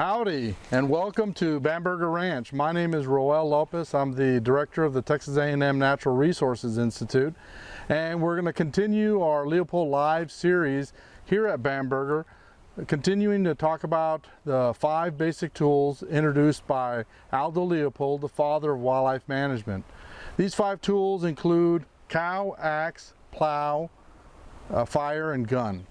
Howdy and welcome to Bamberger Ranch. My name is Aldo Leopold. I'm the director of the Texas A&M Natural Resources Institute, and we're going to continue our Leopold Live series here at Bamberger, continuing to talk about the 5 basic tools introduced by Aldo Leopold, the father of wildlife management. These 5 tools include cow, axe, plow, fire, and gun.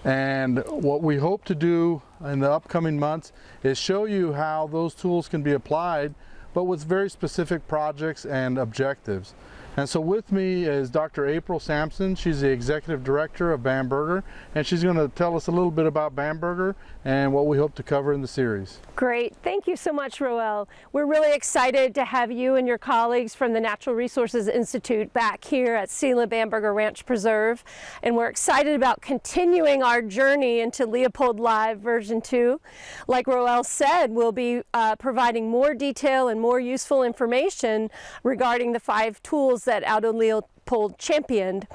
And what we hope to do in the upcoming months is show you how those tools can be applied, but with very specific projects and objectives. And so with me is Dr. April Sampson. She's the executive director of Bamberger, and she's going to tell us a little bit about Bamberger and what we hope to cover in the series. Great. Thank you so much, Roel. We're really excited to have you and your colleagues from the Natural Resources Institute back here at Selah Bamberger Ranch Preserve. And we're excited about continuing our journey into Leopold Live version 2. Like Roel said, we'll be providing more detail and more useful information regarding the 5 tools that Aldo Leopold championed.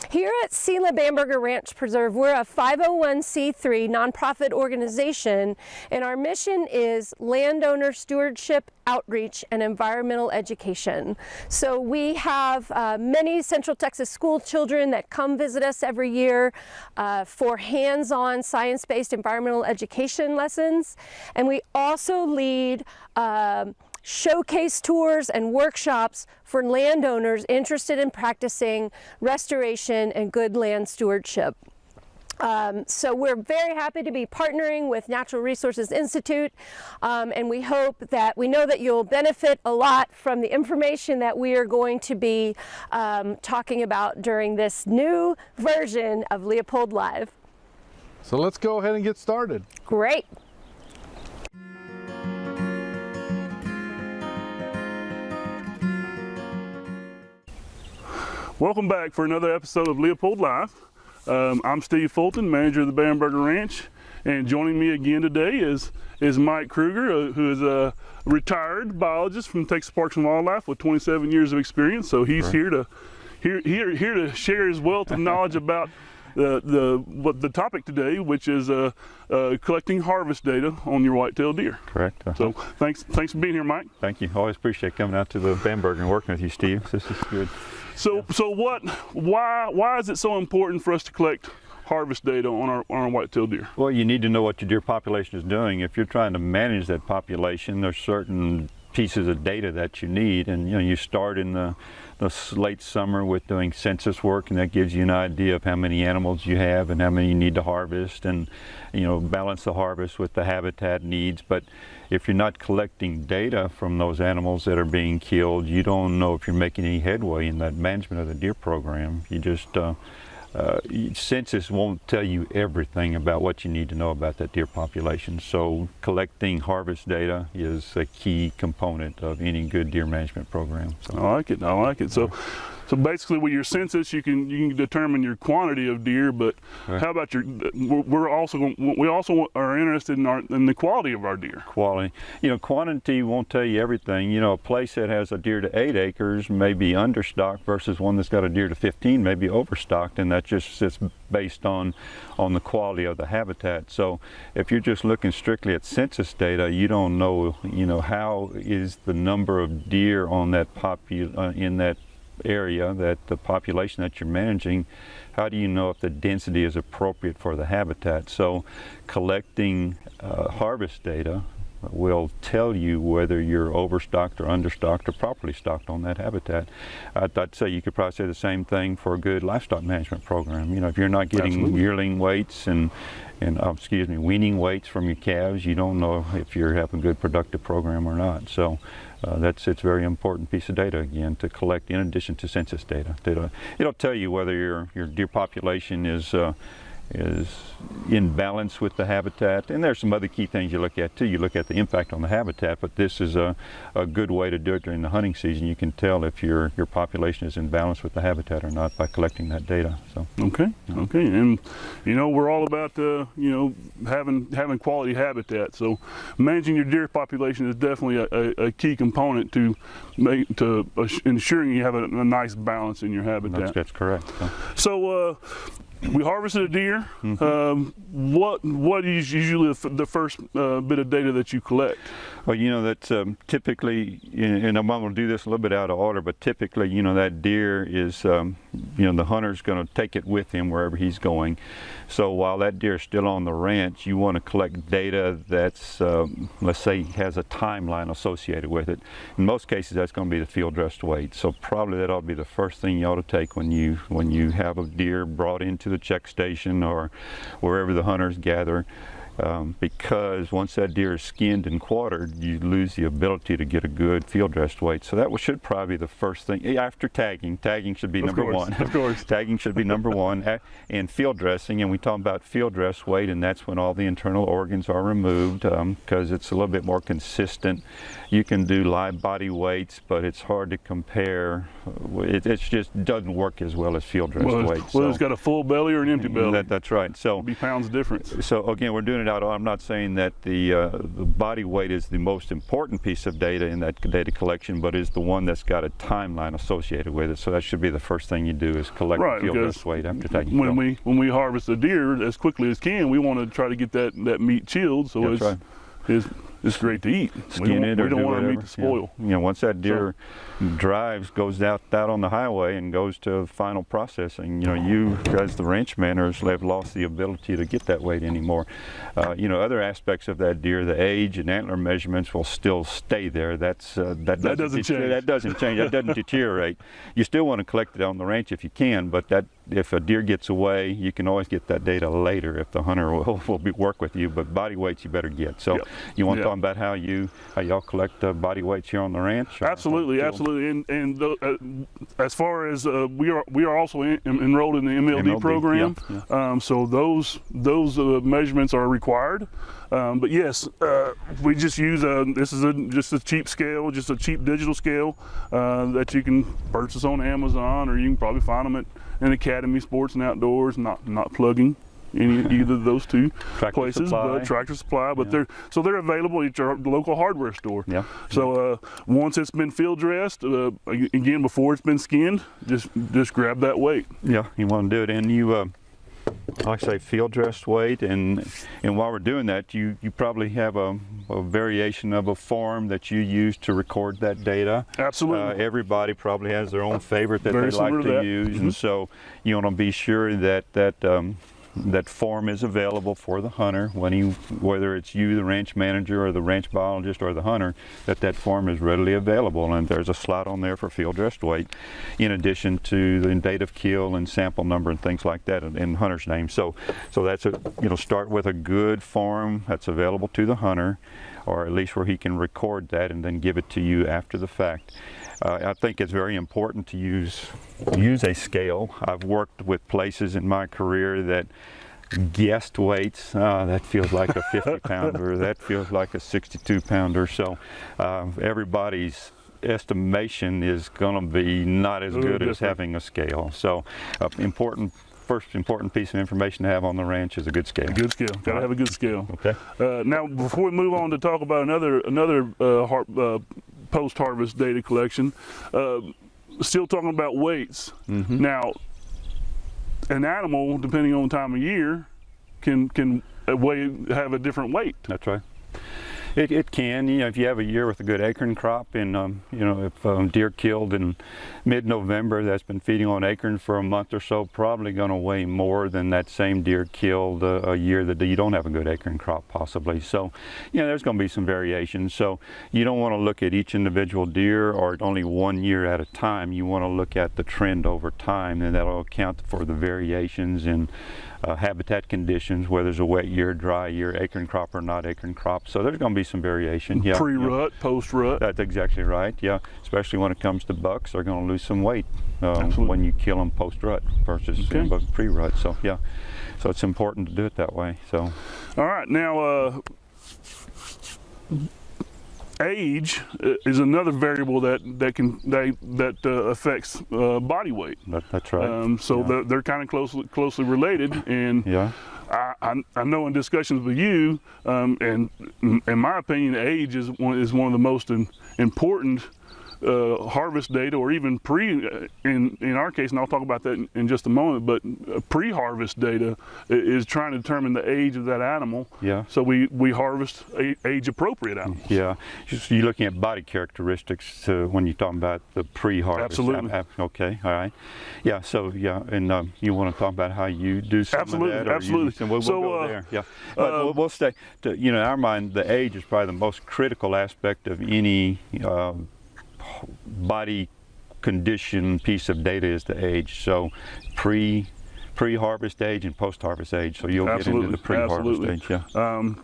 Here at Selah Bamberger Ranch Preserve, we're a 501c3 nonprofit organization, and our mission is landowner stewardship, outreach, and environmental education. So we have many Central Texas school children that come visit us every year for hands-on science-based environmental education lessons, and we also lead showcase tours and workshops for landowners interested in practicing restoration and good land stewardship. So we're very happy to be partnering with Natural Resources Institute, and we know that you'll benefit a lot from the information that we are going to be talking about during this new version of Leopold Live. So let's go ahead and get started. Great. Welcome back for another episode of Leopold Live. I'm Steve Fulton, manager of the Bamberger Ranch, and joining me again today is Mike Krueger, who is a retired biologist from Texas Parks and Wildlife with 27 years of experience. So he's here to share his wealth of knowledge about the topic today, which is collecting harvest data on your white-tailed deer. Correct. So thanks for being here, Mike. Thank you. Always appreciate coming out to the Bamberger and working with you, Steve. This is good. So why is it so important for us to collect harvest data on our white-tailed deer? Well, you need to know what your deer population is doing. If you're trying to manage that population, there's certain pieces of data that you need, and you start in the late summer with doing census work, and that gives you an idea of how many animals you have and how many you need to harvest, and balance the harvest with the habitat needs. But if you're not collecting data from those animals that are being killed, you don't know if you're making any headway in that management of the deer program. You just census won't tell you everything about what you need to know about that deer population. So collecting harvest data is a key component of any good deer management program. So. I like it. So basically with your census you can determine your quantity of deer, but right. How about we also are interested in the quality of our deer. Quality. Quantity won't tell you everything. A place that has a deer to 8 acres may be understocked versus one that's got a deer to 15 may be overstocked, and that just sits based on the quality of the habitat. So if you're just looking strictly at census data, you don't know how is the number of deer on that in that area, that the population that you're managing, how do you know if the density is appropriate for the habitat? So collecting harvest data will tell you whether you're overstocked or understocked or properly stocked on that habitat. I'd say you could probably say the same thing for a good livestock management program. If you're not getting Absolutely. Yearling weights and weaning weights from your calves, you don't know if you're having a good productive program or not. So it's a very important piece of data, again, to collect in addition to census data. It'll tell you whether your deer population is in balance with the habitat, and there's some other key things you look at too. You look at the impact on the habitat, but this is a good way to do it during the hunting season. You can tell if your population is in balance with the habitat or not by collecting that data. So okay, and we're all about having quality habitat. So managing your deer population is definitely a key component to ensuring you have a nice balance in your habitat. That's correct. So we harvested a deer. What is usually the first bit of data that you collect? Well, you know, that's typically, and I'm going to do this a little bit out of order, but typically, you know, that deer is, you know, the hunter's going to take it with him wherever he's going. So while that deer is still on the ranch, you want to collect data that's, let's say, has a timeline associated with it. In most cases, that's going to be the field dressed weight. So probably that ought to be the first thing you ought to take when you have a deer brought into the check station or wherever the hunters gather. Because once that deer is skinned and quartered, you lose the ability to get a good field dressed weight. So that should probably be the first thing after tagging. Tagging should be number one. Of course. Tagging should be number one. And field dressing, and we talk about field dress weight, and that's when all the internal organs are removed, because it's a little bit more consistent. You can do live body weights, but it's hard to compare. It just doesn't work as well as field dressed weight. Whether it's got a full belly or an empty belly. That's right. So it'll be pounds difference. So again, we're doing it out. I'm not saying that the body weight is the most important piece of data in that data collection, but is the one that's got a timeline associated with it. So that should be the first thing you do is collect the field dress weight after tagging. When we harvest a deer as quickly as can, we want to try to get that meat chilled so it's great to eat. Skin it or do whatever. We don't want our meat to spoil. Yeah. You know, once that deer goes out on the highway and goes to final processing, you know, you as the ranch managers have lost the ability to get that weight anymore. You know, other aspects of that deer, the age and antler measurements will still stay there. That doesn't change. That doesn't change. That doesn't deteriorate. You still want to collect it on the ranch if you can, but if a deer gets away, you can always get that data later if the hunter will work with you. But body weights you better get. So you want to talk about how y'all collect body weights here on the ranch? Absolutely. And as far as we are also enrolled in the MLD program, so those measurements are required. But yes, we just use this is just a cheap scale, just a cheap digital scale that you can purchase on Amazon, or you can probably find them at an Academy Sports and Outdoors. Not plugging either of those two places, but Tractor Supply. But they're available at your local hardware store. Yeah. So once it's been field dressed, again before it's been skinned, just grab that weight. Yeah, you want to do it, and you. Like I say, field dressed weight, and while we're doing that, you probably have a variation of a form that you use to record that data. Absolutely. Everybody probably has their own favorite that they like to use, and so you want to be sure that form is available for the hunter whether it's you, the ranch manager, or the ranch biologist, or the hunter, that form is readily available, and there's a slot on there for field dressed weight, in addition to the date of kill and sample number and things like that, and hunter's name. So that's start with a good form that's available to the hunter, or at least where he can record that and then give it to you after the fact. I think it's very important to use a scale. I've worked with places in my career that guessed weights. That feels like a 50-pounder. That feels like a 62-pounder. So everybody's estimation is going to be not as good as having a scale. So first important piece of information to have on the ranch is a good scale. A good scale. Got to have a good scale. Okay. Now, before we move on to talk about another post-harvest data collection, still talking about weights. Now, an animal, depending on the time of year, can have a different weight. That's right. It can, if you have a year with a good acorn crop, and if deer killed in mid-November that's been feeding on acorn for a month or so, probably going to weigh more than that same deer killed a year that you don't have a good acorn crop, possibly. So, there's going to be some variation. So you don't want to look at each individual deer or only 1 year at a time. You want to look at the trend over time, and that'll account for the variations in habitat conditions, whether there's a wet year, dry year, acorn crop or not acorn crop. So there's going to be some variation. Pre-rut, post-rut. That's exactly right. Yeah, especially when it comes to bucks, they're going to lose some weight when you kill them post-rut versus pre-rut. So so it's important to do it that way. So. All right, now age is another variable that affects body weight. That's right. They're kind of closely related, and I know in discussions with you, and in my opinion, age is one of the most important harvest data, or even in our case, and I'll talk about that in just a moment, but pre-harvest data is trying to determine the age of that animal. Yeah. So we harvest age-appropriate animals. Yeah. So you're looking at body characteristics when you're talking about the pre-harvest. Absolutely. Okay. All right. Yeah. So yeah, and you want to talk about how you do some Absolutely. of that? Absolutely. We'll go there. Yeah. But we'll stay. In our mind, the age is probably the most critical aspect of any body condition piece of data is the age. So pre-harvest age and post-harvest age. So you'll get into the pre-harvest age. Yeah.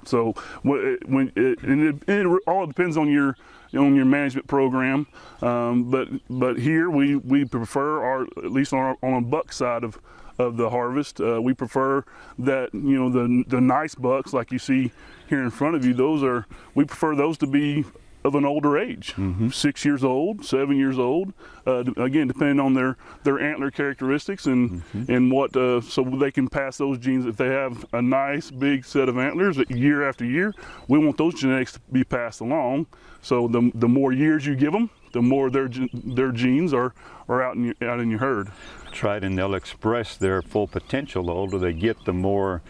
So it all depends on your management program, but here we prefer, at least on a buck side of the harvest, we prefer that the nice bucks like you see here in front of you. We prefer those to be of an older age, 6 years old, 7 years old, again depending on their antler characteristics and what, so they can pass those genes. If they have a nice big set of antlers year after year, we want those genetics to be passed along. So the more years you give them, the more their genes are out in your herd. That's right, and they'll express their full potential. The older they get, the more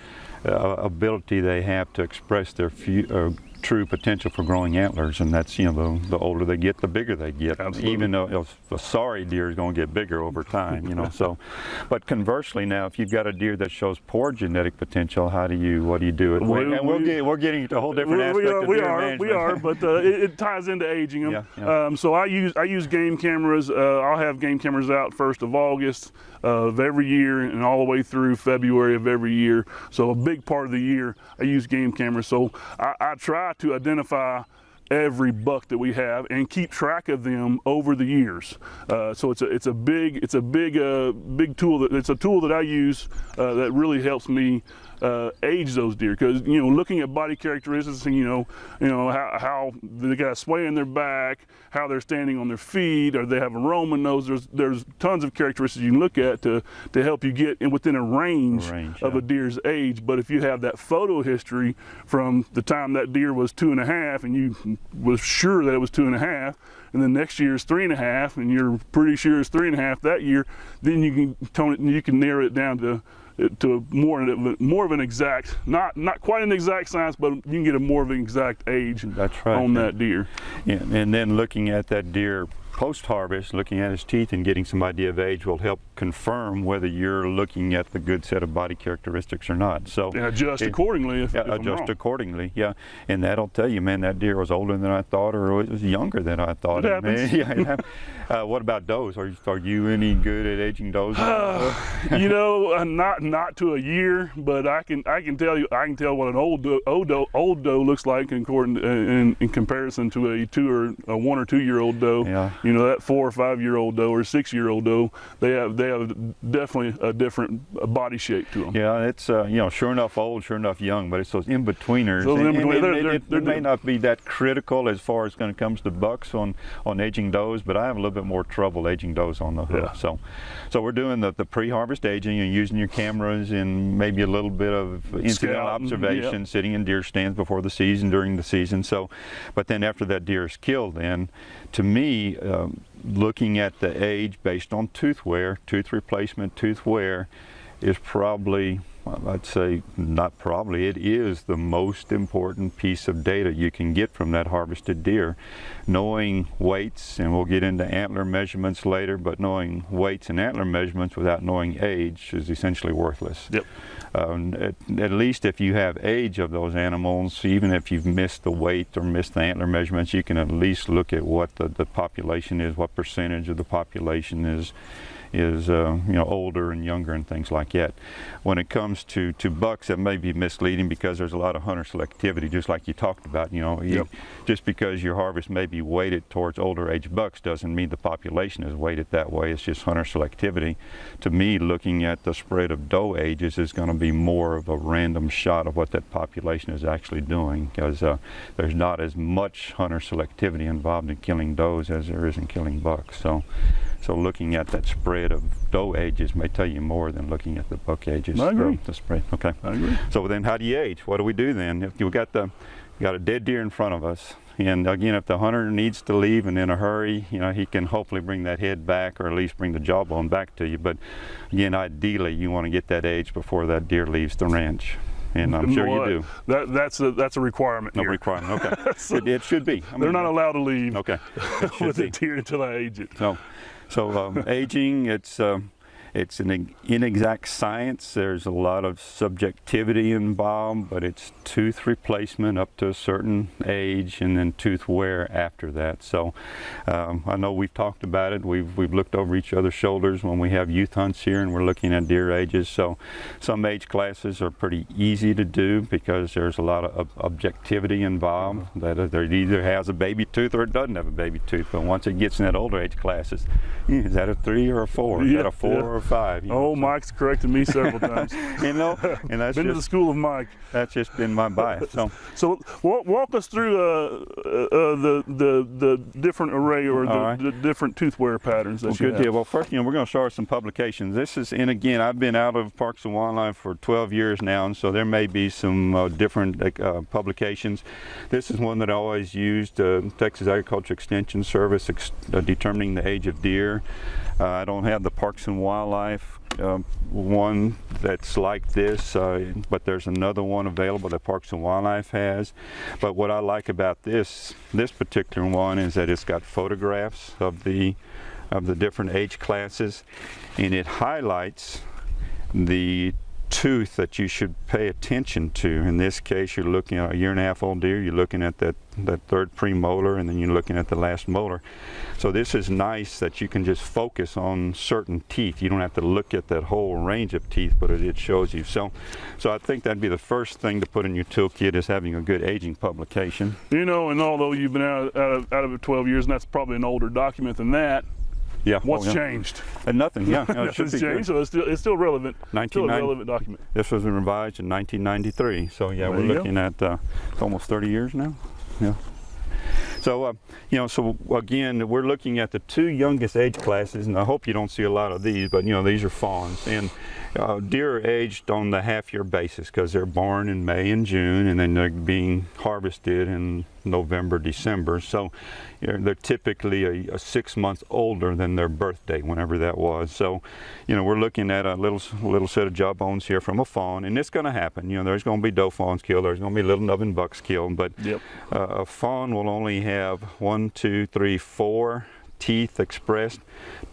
ability they have to express their true potential for growing antlers, and that's, the older they get, the bigger they get. Absolutely. Even though a sorry deer is going to get bigger over time, so. But conversely, now if you've got a deer that shows poor genetic potential, what do you do? We're getting to a whole different aspect of deer management. We are, but it ties into aging them. Yeah. So I use game cameras. I'll have game cameras out 1st of August of every year and all the way through February of every year. So a big part of the year I use game cameras. So I try to identify every buck that we have and keep track of them over the years. So it's a big tool. It's a tool that I use that really helps me age those deer, because looking at body characteristics and how they got a sway in their back, how they're standing on their feet, or they have a Roman nose. There's tons of characteristics you can look at to help you get within a range of a deer's age. But if you have that photo history from the time that deer was 2.5 and you was sure that it was 2.5, and then next year is 3.5 and you're pretty sure it's 3.5 that year, then you can narrow it down to more of an exact, not quite an exact science, but you can get a more of an exact age. That's right. On that deer. Yeah, and then looking at that deer post-harvest, looking at his teeth and getting some idea of age will help confirm whether you're looking at the good set of body characteristics or not. So and adjust accordingly if I'm wrong. Accordingly, yeah. And that'll tell you, man, that deer was older than I thought, or it was younger than I thought. It happens. What about does? Are you any good at aging does? Not to a year, but I can tell what an old doe looks like in comparison to a 1 or 2 year old doe. Yeah. That 4 or 5 year old doe or 6 year old doe, they have definitely a different body shape to them. Yeah, it's sure enough old, sure enough young, but it's those in-betweeners. They may not be that critical as far as when it comes to bucks on aging does, but I have a little bit more trouble aging does on the hoof. Yeah. So we're doing the pre-harvest aging and using your cameras and maybe a little bit of incidental observation, sitting in deer stands before the season, during the season. So, but then after that deer is killed, then to me, looking at the age based on tooth wear, tooth replacement, tooth wear is probably, I'd say not probably, it is the most important piece of data you can get from that harvested deer. Knowing weights, and we'll get into antler measurements later, but knowing weights and antler measurements without knowing age is essentially worthless. Yep. At least if you have age of those animals, even if you've missed the weight or missed the antler measurements, you can at least look at what the population is, what percentage of the population is older and younger and things like that. When it comes to bucks, that may be misleading because there's a lot of hunter selectivity, just like you talked about. Just because your harvest may be weighted towards older age bucks doesn't mean the population is weighted that way. It's just hunter selectivity. To me, looking at the spread of doe ages is going to be more of a random shot of what that population is actually doing, because there's not as much hunter selectivity involved in killing does as there is in killing bucks. So looking at that spread of doe ages may tell you more than looking at the buck ages. I agree. The spread. Okay. I agree. So then how do you age? What do we do then? If you got a dead deer in front of us, And again, if the hunter needs to leave and in a hurry, you know, he can hopefully bring that head back, or at least bring the jawbone back to you. But again, ideally, you want to get that age before that deer leaves the ranch. And I'm sure you do. That's a requirement. No here. requirement. Okay. So, it should be. I mean, they're not allowed to leave. Okay. With the deer until I age it. So aging, it's an inexact science. There's a lot of subjectivity involved, but it's tooth replacement up to a certain age, and then tooth wear after that. So I know we've talked about it. We've looked over each other's shoulders when we have youth hunts here, and we're looking at deer ages. So some age classes are pretty easy to do because there's a lot of objectivity involved. That it either has a baby tooth or it doesn't have a baby tooth. But once it gets in that older age classes, is that a 3 or a 4? Is that a 4 or a 5? You know, Mike's corrected me several times. You know, and that's been to the school of Mike. That's just been my bias. So walk us through the different array, or the different tooth wear patterns that you have. Good deal. Well, first, we're going to start with some publications. This is, and again, I've been out of Parks and Wildlife for 12 years now, and so there may be some different publications. This is one that I always used, Texas Agriculture Extension Service, determining the age of deer. I don't have the Parks and Wildlife one that's like this, but there's another one available that Parks and Wildlife has. But what I like about this particular one is that it's got photographs of the different age classes, and it highlights the tooth that you should pay attention to. In this case, you're looking at a 1.5-year old deer, you're looking at that third premolar, and then you're looking at the last molar. So this is nice that you can just focus on certain teeth. You don't have to look at that whole range of teeth, but it shows you. So I think that'd be the first thing to put in your toolkit, is having a good aging publication. You know, and although you've been out of it 12 years, and that's probably an older document than that, yeah. What's changed? Nothing. Yeah. No, Nothing's changed. So it's still relevant. Still a relevant document. This was revised in 1993. So yeah, we're looking at almost 30 years now. Yeah. So so again, we're looking at the 2 youngest age classes, and I hope you don't see a lot of these, but these are fawns, and deer are aged on the half-year basis because they're born in May and June, and then they're being harvested in November, December. So they're typically 6 months older than their birth date, whenever that was. So we're looking at a little set of jawbones here from a fawn, and it's going to happen. There's going to be doe fawns killed, there's going to be little nubbin bucks killed, but a fawn will only have 1, 2, 3, 4 teeth expressed.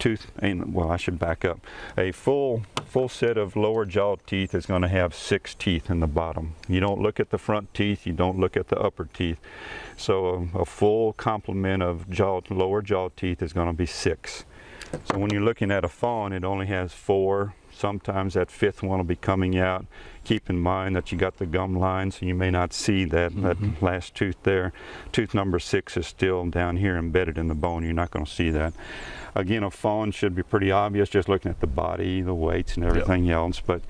I should back up. A full set of lower jaw teeth is going to have 6 teeth in the bottom. You don't look at the front teeth, you don't look at the upper teeth. So a full complement of lower jaw teeth is going to be 6. So when you're looking at a fawn, it only has 4. Sometimes that 5th one will be coming out. Keep in mind that you got the gum line, so you may not see that last tooth there. Tooth number 6 is still down here embedded in the bone. You're not going to see that. Again, a fawn should be pretty obvious, just looking at the body, the weights, and everything else. But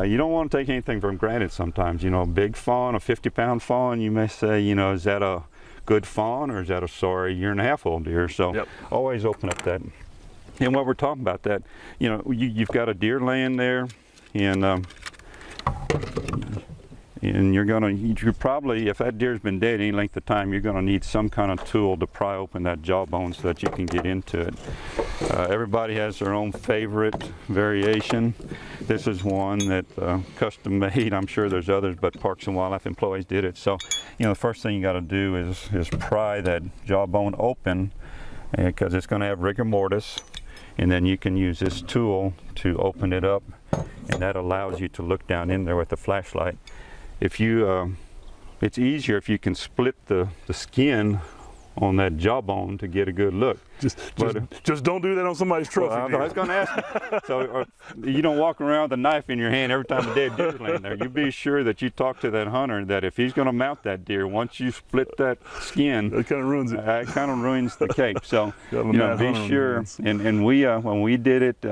you don't want to take anything for granted sometimes. A big fawn, a 50-pound fawn, you may say, is that a good fawn, or is that a sorry 1.5-year-old deer? So always open up that. And while we're talking about that, you've got a deer laying there, and you're probably, if that deer's been dead any length of time, you're gonna need some kind of tool to pry open that jawbone so that you can get into it. Everybody has their own favorite variation. This is one that custom made. I'm sure there's others, but Parks and Wildlife employees did it. So, the first thing you gotta do is pry that jawbone open, because it's gonna have rigor mortis. And then you can use this tool to open it up, and that allows you to look down in there with the flashlight. If you, it's easier if you can split the skin on that jawbone to get a good look. Just don't do that on somebody's trophy. Well, I was going to ask you. So you don't walk around with a knife in your hand every time a dead deer's laying there. You be sure that you talk to that hunter that if he's going to mount that deer, once you split that skin, that kind of ruins it. It kind of ruins the cake. So be sure. And we when we did it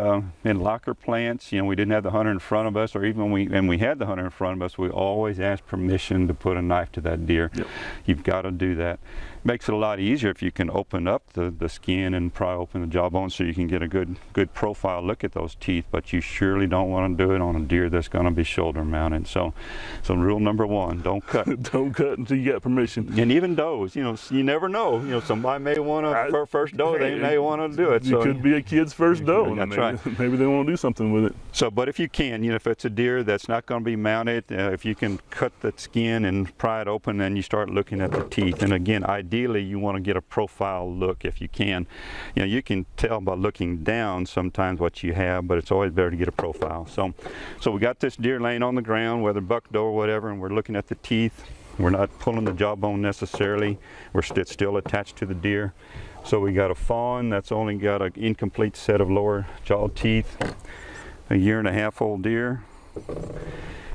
in locker plants, we didn't have the hunter in front of us, or even when we had the hunter in front of us, we always asked permission to put a knife to that deer. You've got to do that. Makes it a lot easier if you can open up the skin skin and pry open the jawbone so you can get a good profile look at those teeth, but you surely don't want to do it on a deer that's going to be shoulder mounted. So rule number one, don't cut. Don't cut until you get permission. And even does, you never know. Somebody may want to, for first doe, they may want to do it. It could be a kid's first doe. That's right. Maybe they want to do something with it. So, but if you can, if it's a deer that's not going to be mounted, if you can cut the skin and pry it open, then you start looking at the teeth. And again, ideally, you want to get a profile look if you can. You can tell by looking down sometimes what you have, but it's always better to get a profile. So we got this deer laying on the ground, whether buck doe or whatever, and we're looking at the teeth. We're not pulling the jawbone necessarily. We're still attached to the deer. So we got a fawn that's only got an incomplete set of lower jaw teeth, a 1.5-year-old deer.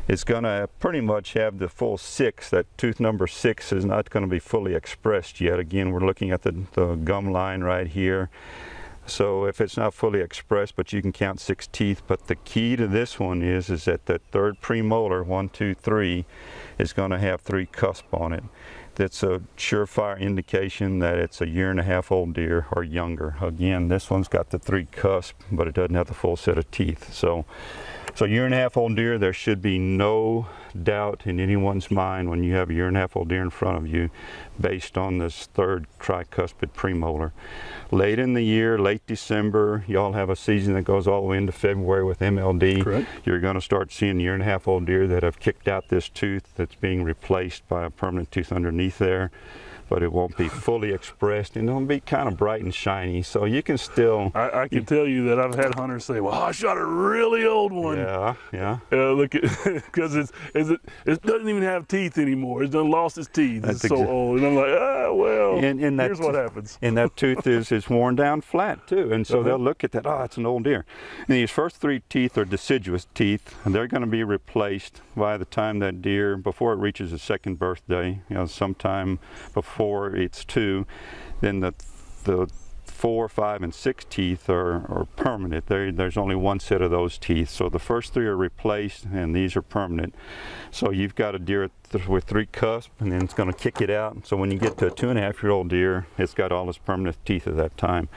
It's going to pretty much have the full 6. That tooth number 6 is not going to be fully expressed yet. Again, we're looking at the gum line right here. So if it's not fully expressed, but you can count 6 teeth. But the key to this one is that the third premolar, 1, 2, 3, is going to have 3 cusps on it. That's a surefire indication that it's a 1.5-year-old deer or younger. Again, this one's got the 3 cusps, but it doesn't have the full set of teeth. So 1.5-year-old deer, there should be no doubt in anyone's mind when you have a 1.5-year-old deer in front of you based on this third tricuspid premolar. Late in the year, late December, y'all have a season that goes all the way into February with MLD. Correct. You're going to start seeing 1.5-year-old deer that have kicked out this tooth that's being replaced by a permanent tooth underneath there. But it won't be fully expressed, and it'll be kind of bright and shiny. So you can still. I can tell you that I've had hunters say, "Well, I shot a really old one." Yeah. Look at, because it doesn't even have teeth anymore. It's done lost its teeth. It's so old, and I'm like, well. And here's what happens. And that tooth is worn down flat too, and so they'll look at that. Oh, it's an old deer. And these first 3 teeth are deciduous teeth, and they're going to be replaced by the time that deer, before it reaches its 2nd birthday. Sometime before it's 2, then the 4, 5, and 6 teeth are permanent. There's only 1 set of those teeth. So the first 3 are replaced, and these are permanent. So you've got a deer with 3 cusps, and then it's going to kick it out. So when you get to a 2.5-year-old deer, it's got all its permanent teeth at that time.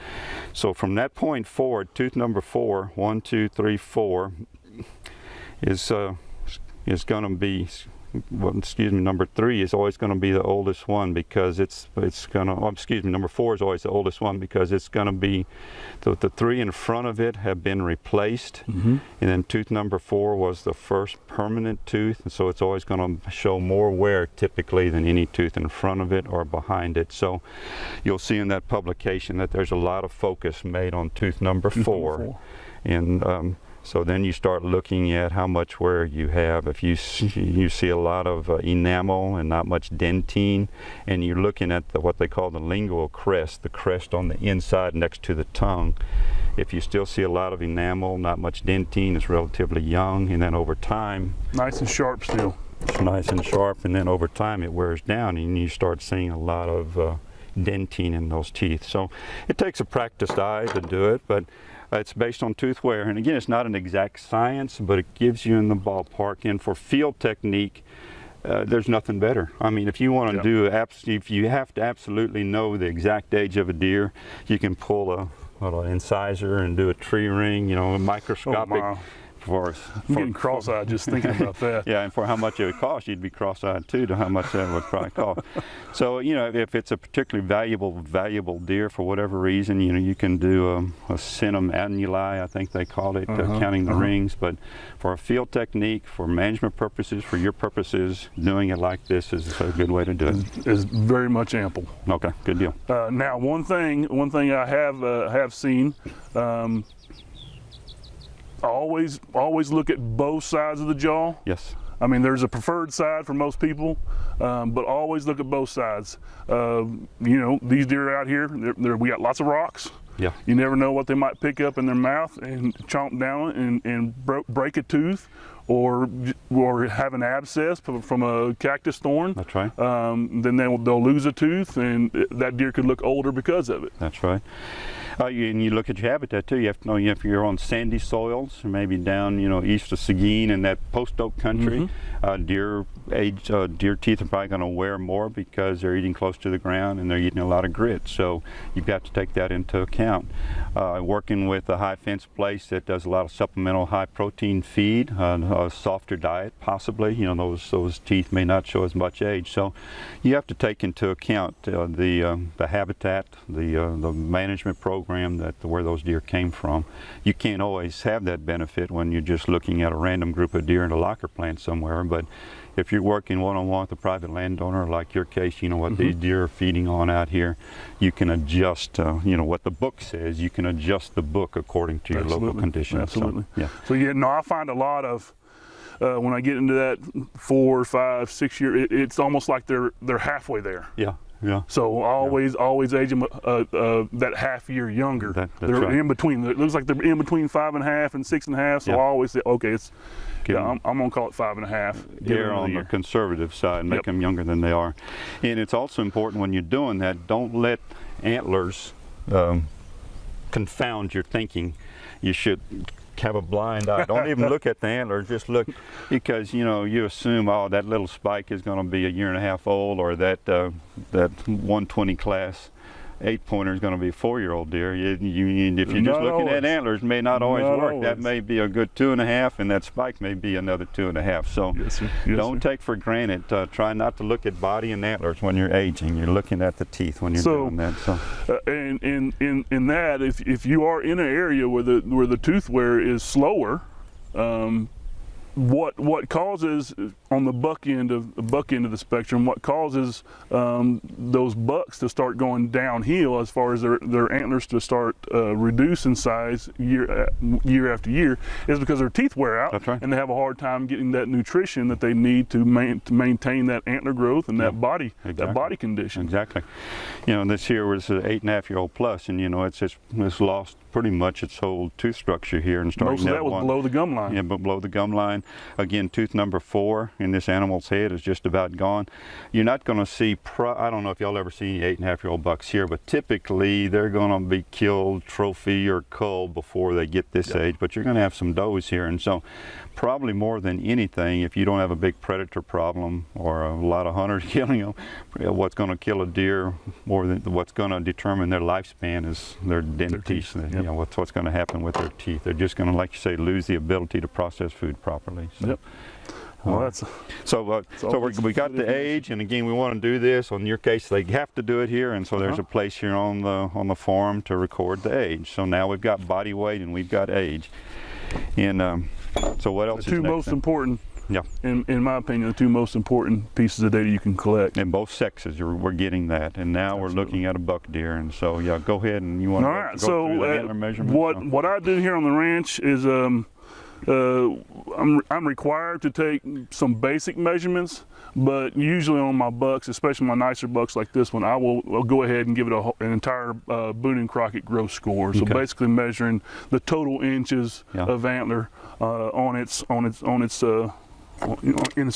So from that point forward, tooth number 4, 1, 2, 3, 4, is going to be. Number 3 is always going to be the oldest one because number 4 is always the oldest one because it's going to be, the 3 in front of it have been replaced, and then tooth number 4 was the first permanent tooth, and so it's always going to show more wear typically than any tooth in front of it or behind it. So you'll see in that publication that there's a lot of focus made on tooth number 4. And so then you start looking at how much wear you have. If you see a lot of enamel and not much dentine, and you're looking at what they call the lingual crest, the crest on the inside next to the tongue. If you still see a lot of enamel, not much dentine, it's relatively young, and then over time. Nice and sharp still. It's nice and sharp, and then over time it wears down, and you start seeing a lot of dentine in those teeth. So it takes a practiced eye to do it, but it's based on tooth wear, and again, it's not an exact science, but it gives you in the ballpark. And for field technique, there's nothing better. I mean, if you want to do, if you have to absolutely know the exact age of a deer, you can pull an incisor and do a tree ring, microscopic. I'm getting cross-eyed just thinking about that. Yeah, and for how much it would cost, you'd be cross-eyed too to how much that would probably cost. So, if it's a particularly valuable deer for whatever reason, you can do a cinum annuli, I think they call it, counting the rings. But for a field technique, for management purposes, for your purposes, doing it like this is a good way to do it. Is very much ample. Okay, good deal. Now, one thing I have seen. Always look at both sides of the jaw. Yes. I mean, there's a preferred side for most people, but always look at both sides. These deer out here, we got lots of rocks. Yeah. You never know what they might pick up in their mouth and chomp down and break a tooth, or have an abscess from a cactus thorn. That's right. Then they'll lose a tooth, and that deer could look older because of it. That's right. And you look at your habitat too. You have to know if you're on sandy soils, or maybe down east of Seguin in that post oak country. Deer age deer teeth are probably going to wear more because they're eating close to the ground and they're eating a lot of grit. So you've got to take that into account. Working with a high fence place that does a lot of supplemental high protein feed, a softer diet possibly, you know, those teeth may not show as much age. So you have to take into account the habitat, the management program where those deer came from. You can't always have that benefit when you're just looking at a random group of deer in a locker plant somewhere, but if you're working one-on-one with a private landowner, like your case, you know what these deer are feeding on out here, you can adjust, you know, what the book says, you can adjust the book according to your local conditions. Absolutely. So, yeah. So yeah, no, I find a lot of, when I get into that 4, 5, 6 year, it's almost like they're halfway there. Yeah. Yeah. So always age them that half year younger. They're right. in between. It looks like they're in between 5.5 and 6.5. So I always say, okay, it's. I'm gonna call it 5.5. Err on the conservative side, make them younger than they are. And it's also important when you're doing that, don't let antlers confound your thinking. You should have a blind eye. Don't even look at the antlers, just look, because you know, you assume, oh, that little spike is going to be 1.5 years old, or that 120 class 8-pointer is going to be a 4-year-old deer. If you're just looking at antlers, it may not always work. That may be a good 2.5, and that spike may be another 2.5. So don't take for granted. Try not to look at body and antlers when you're aging. You're looking at the teeth when you're doing that. So, and in that, if you are in an area where the tooth wear is slower, what causes on the buck end of the spectrum, what causes those bucks to start going downhill as far as their antlers to start reduce in size year after year, is because their teeth wear out. That's right. And they have a hard time getting that nutrition that they need to maintain that antler growth and that body condition. Exactly. You know, this here was an 8.5-year-old plus, and you know, it's lost pretty much its whole tooth structure here, and starting most of that was below the gum line. Yeah, but below the gum line. Again, tooth number 4 in this animal's head is just about gone. You're not going to see, I don't know if y'all ever see 8.5-year-old bucks here, but typically they're going to be killed, trophy, or culled before they get this age, but you're going to have some does here. And so probably more than anything, if you don't have a big predator problem or a lot of hunters killing them, what's going to kill a deer more than what's going to determine their lifespan is their teeth. You know, what's going to happen with their teeth. They're just going to, like you say, lose the ability to process food properly. So, well, we got the age, and again, we want to do this. On your case, they have to do it here, and so there's a place here on the form to record the age. So now we've got body weight and we've got age. And so what else? The two most important. Yeah. In my opinion, the two most important pieces of data you can collect. In both sexes, we're getting that, and now we're looking at a buck deer, and so yeah, go ahead and you want to go through the antler measurement. What I do here on the ranch is I'm required to take some basic measurements, but usually on my bucks, especially my nicer bucks like this one, I'll go ahead and give it an entire Boone and Crockett growth score. So basically measuring the total inches of antler in its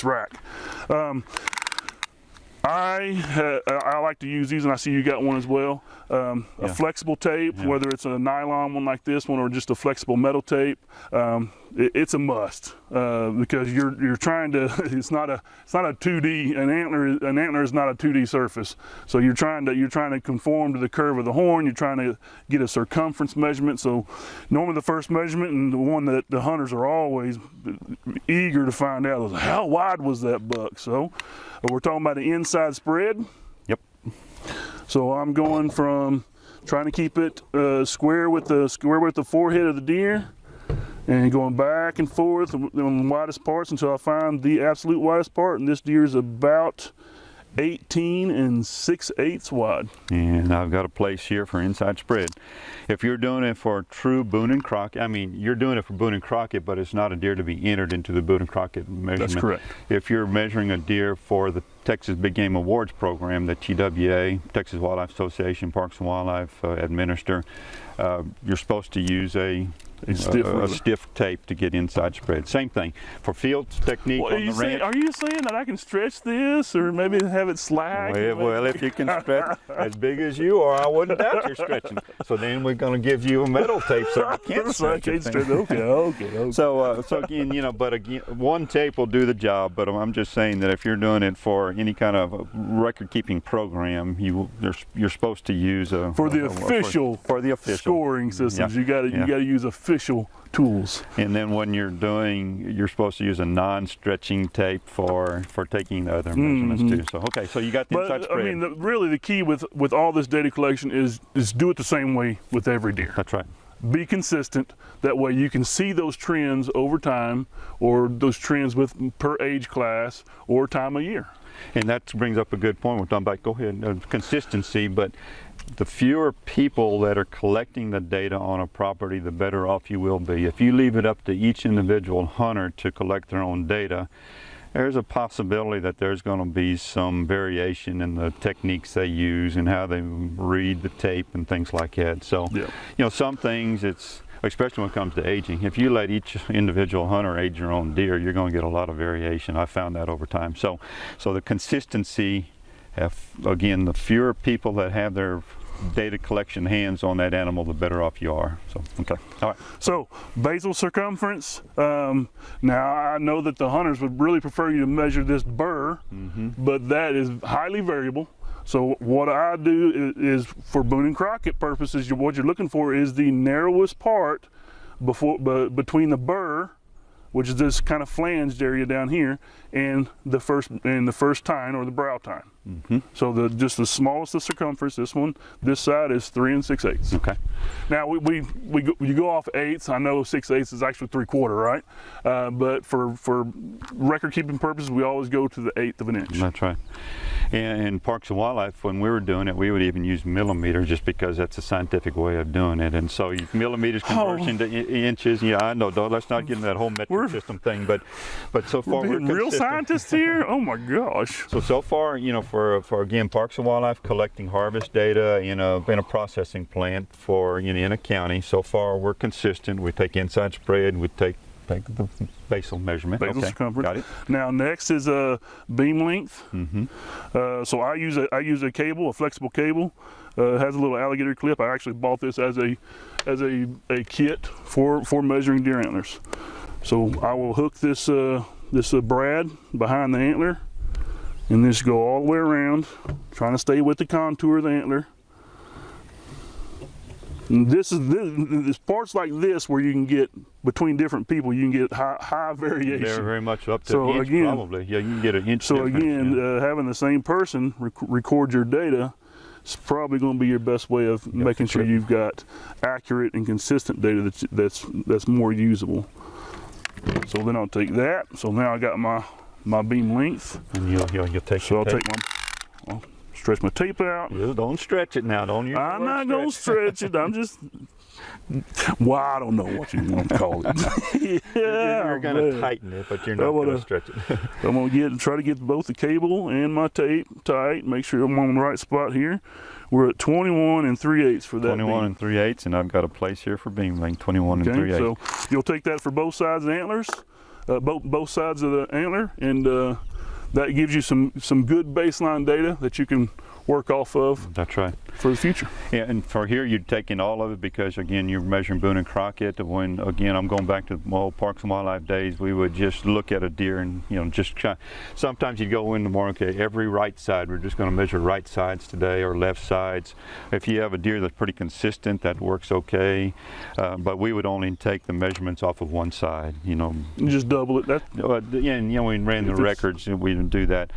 rack. I like to use these, and I see you got one as well. A flexible tape, whether it's a nylon one like this one or just a flexible metal tape, it's a must because you're trying to. It's not a 2D. An antler is not a 2D surface. So you're trying to conform to the curve of the horn. You're trying to get a circumference measurement. So normally the first measurement, and the one that the hunters are always eager to find out, is how wide was that buck. So we're talking about the inside spread. Yep. So I'm going from trying to keep it square with the forehead of the deer, and going back and forth on the widest parts until I find the absolute widest part. And this deer is about 18 6/8 wide. And I've got a place here for inside spread. If you're doing it for true Boone and Crockett, I mean, you're doing it for Boone and Crockett, but it's not a deer to be entered into the Boone and Crockett measurement. That's correct. If you're measuring a deer for the Texas Big Game Awards program that TWA, Texas Wildlife Association, Parks and Wildlife administer, you're supposed to use a stiff tape to get inside spread. Same thing for field technique on the ranch. Are you saying that I can stretch this, or maybe have it slack? Well, if you can stretch as big as you are, I wouldn't doubt you're stretching. So then we're going to give you a metal tape so you can't stretch it. Okay. So again, you know, but again, one tape will do the job. But I'm just saying that if you're doing it for any kind of record-keeping program, you're supposed to use for the official scoring systems. You got to use official tools. And then when you're supposed to use a non-stretching tape for taking the other measurements too. So okay, so you got the inside spread. I mean, really the key with all this data collection is do it the same way with every deer. That's right. Be consistent. That way you can see those trends over time, or those trends per age class or time of year. And that brings up a good point. We're talking about, go ahead, consistency, but the fewer people that are collecting the data on a property, the better off you will be. If you leave it up to each individual hunter to collect their own data, there's a possibility that there's going to be some variation in the techniques they use and how they read the tape and things like that. So, you know, some things, especially when it comes to aging, if you let each individual hunter age your own deer, you're going to get a lot of variation. I found that over time. So the consistency, again, the fewer people that have their data collection hands on that animal, the better off you are. So, okay. All right. So, basal circumference. Now, I know that the hunters would really prefer you to measure this burr, but that is highly variable. So what I do is for Boone and Crockett purposes, what you're looking for is the narrowest part between the burr, which is this kind of flanged area down here, and the first tine, or the brow tine. So just the smallest of circumference. This side is 3 6/8. Okay. Now you go off eighths. I know 6/8 is actually 3/4, right? But for record keeping purposes, we always go to the 1/8 of an inch. That's right. And in Parks and Wildlife, when we were doing it, we would even use millimeters just because that's a scientific way of doing it. And so millimeters conversion to inches. Yeah, I know. Let's not get into that whole metric system thing. But so far we're real scientists here. Oh my gosh. So far, you know, for again Parks and Wildlife, collecting harvest data in a processing plant for, you know, in a county. So far we're consistent. We take inside spread. We take the basal measurement. Basal circumference. Got it. Now next is a beam length. So I use a cable, a flexible cable. It has a little alligator clip. I actually bought this as a kit for measuring deer antlers. So I will hook this brad behind the antler, and this go all the way around, trying to stay with the contour of the antler. And this parts like this where you can get between different people, you can get high variation. They're very much up to an inch, probably. Yeah, you can get an inch. So again, having the same person record your data is probably going to be your best way of making sure you've got accurate and consistent data that's more usable. So then I'll take that. So now I got my beam length. And you'll take. So I'll stretch my tape out. Yeah, don't stretch it now. Don't use. I'm not gonna stretch it. I'm just. Well, I don't know what you want to call it. You're gonna tighten it, but you're not gonna stretch it. I'm gonna try to get both the cable and my tape tight. Make sure I'm on the right spot here. We're at 21 3/8 for that. 21 3/8, and I've got a place here for beam length, 21 3/8. So you'll take that for both sides of the antlers, both sides of the antler, and that gives you some good baseline data that you can work off of. That's right. For the future. Yeah, and for here you're taking all of it because again you're measuring Boone and Crockett. When again I'm going back to my old Parks and Wildlife days, we would just look at a deer and just try. Sometimes you'd go in the morning, okay, every right side, we're just going to measure right sides today or left sides. If you have a deer that's pretty consistent, that works okay. But we would only take the measurements off of one side. You just double it. Yeah, and we ran the records and we didn't do that.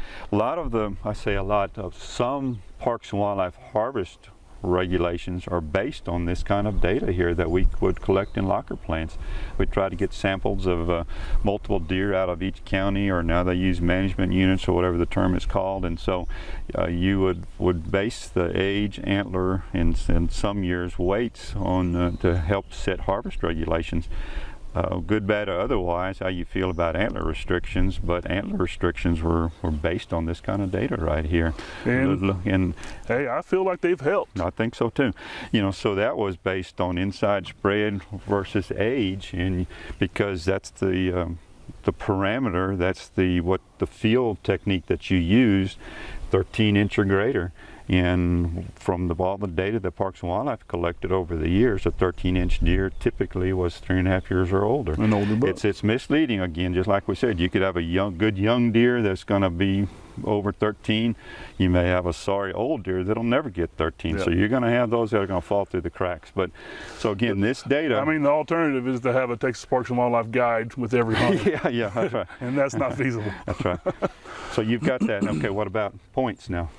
Some Parks and Wildlife harvest regulations are based on this kind of data here that we would collect in locker plants. We try to get samples of multiple deer out of each county, or now they use management units or whatever the term is called, and so you would base the age, antler, and some years weights on to help set harvest regulations. good, bad, or otherwise, how you feel about antler restrictions, but antler restrictions were based on this kind of data right here. And hey, I feel like they've helped. I think so too. You know, so that was based on inside spread versus age, and because that's the parameter, that's what the field technique that you use, 13-inch or greater. And from all the data that Parks and Wildlife collected over the years, a 13-inch deer typically was 3.5 years or older. An older buck. It's misleading again, just like we said. You could have a good young deer that's going to be over 13. You may have a sorry old deer that'll never get 13. Yep. So you're going to have those that are going to fall through the cracks. But so again, this data. I mean, the alternative is to have a Texas Parks and Wildlife guide with every hunt. yeah, that's right. And that's not feasible. That's right. So you've got that. Okay, what about points now?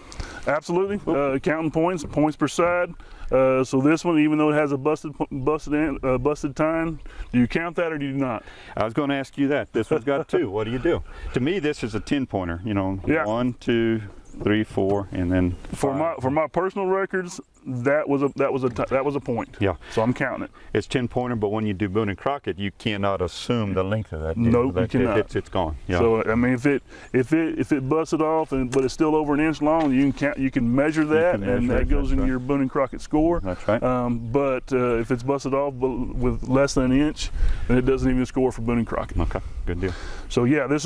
Absolutely. Counting points per side. So this one, even though it has a busted tine, do you count that or do you not? I was going to ask you that. This one's got 2. What do you do? To me, this is a 10-pointer. You know, Yeah. 1, 2, 3, 4, and then 5. For my personal records, that was a point. Yeah. So I'm counting it. It's 10-pointer, but when you do Boone and Crockett, you cannot assume the length of that deer. Nope, you cannot. It's gone. Yeah. So I mean, if it busted off, but it's still over an inch long, you can measure that, and that goes in your Boone and Crockett score. That's right. But if it's busted off with less than an inch, then it doesn't even score for Boone and Crockett. Okay, good deal. So yeah, this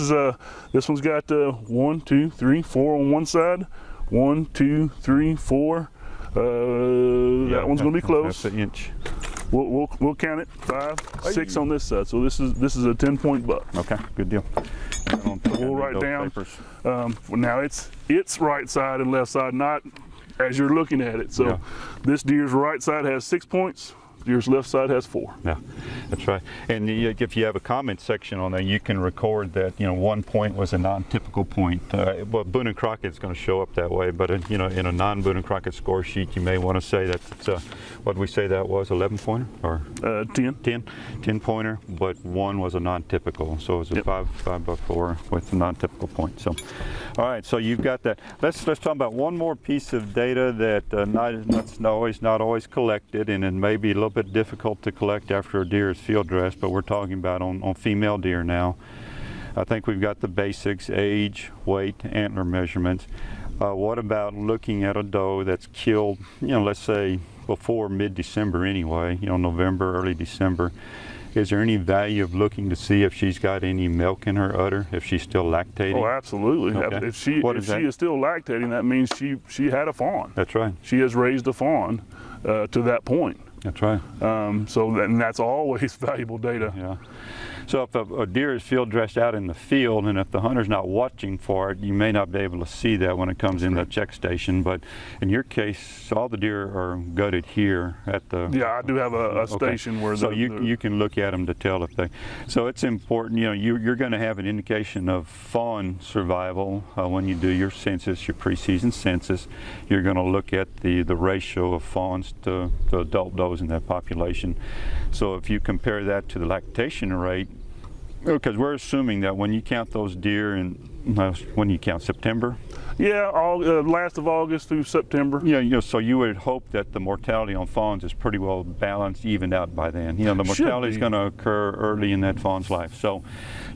one's got 1, 2, 3, 4 on one side, 1, 2, 3, 4. That one's going to be close. That's an inch. We'll count it. 5, 6 on this side. So this is a 10-point buck. Okay, good deal. We'll write down. Now it's right side and left side, not as you're looking at it. So Yeah. this deer's right side has 6 points. Deer's left side has 4. Yeah, that's right. And if you have a comment section on there, you can record that, 1 point was a non-typical point. Well, Boone and Crockett is going to show up that way, but in a non-Boone and Crockett score sheet, you may want to say that it's what did we say that was, 11-pointer or 10. 10-pointer, but 1 was a non-typical, so it was a 5x4 with a non-typical point. So, all right, so you've got that. Let's talk about one more piece of data that's not always collected, and it may be a little bit difficult to collect after a deer is field dressed, but we're talking about on female deer now. I think we've got the basics: age, weight, antler measurements. What about looking at a doe that's killed, let's say before mid-December anyway, November, early December? Is there any value of looking to see if she's got any milk in her udder, if she's still lactating? Oh, absolutely. Okay. If she is still lactating, that means she had a fawn. That's right. She has raised a fawn to that point. That's right. And that's always valuable data. Yeah. So if a deer is field dressed out in the field, and if the hunter's not watching for it, you may not be able to see that when it comes in the check station. But in your case, all the deer are gutted here at the. Yeah, I do have a station where. So you can look at them to tell if they. So it's important. You're going to have an indication of fawn survival when you do your census, your preseason census. You're going to look at the ratio of fawns to adult does in that population. So if you compare that to the lactation rate. Because we're assuming that when you count those deer when you count September? Yeah, last of August through September. Yeah, so you would hope that the mortality on fawns is pretty well balanced, evened out by then. The mortality is going to occur early in that fawn's life. So